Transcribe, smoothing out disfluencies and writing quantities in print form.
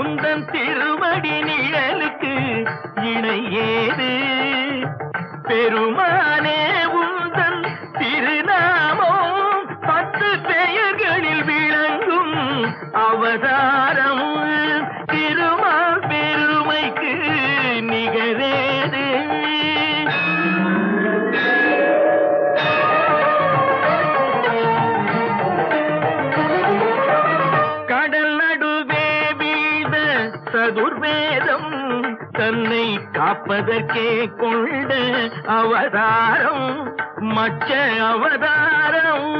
உந்தன் திருவடி நிழலுக்கு இணை ஏது பெருமானே உந்தன் திருநாமம் 10 பெயர்களில் விளங்கும் அவதாரம் திருமால் பெருமைக்கு நிகரேது கடல் நடுவே வீழ்ந்த சதுர்வேதம் தன்னை காப்பதற்கே கொண்ட அவதாரம் மச்ச அவதாரம்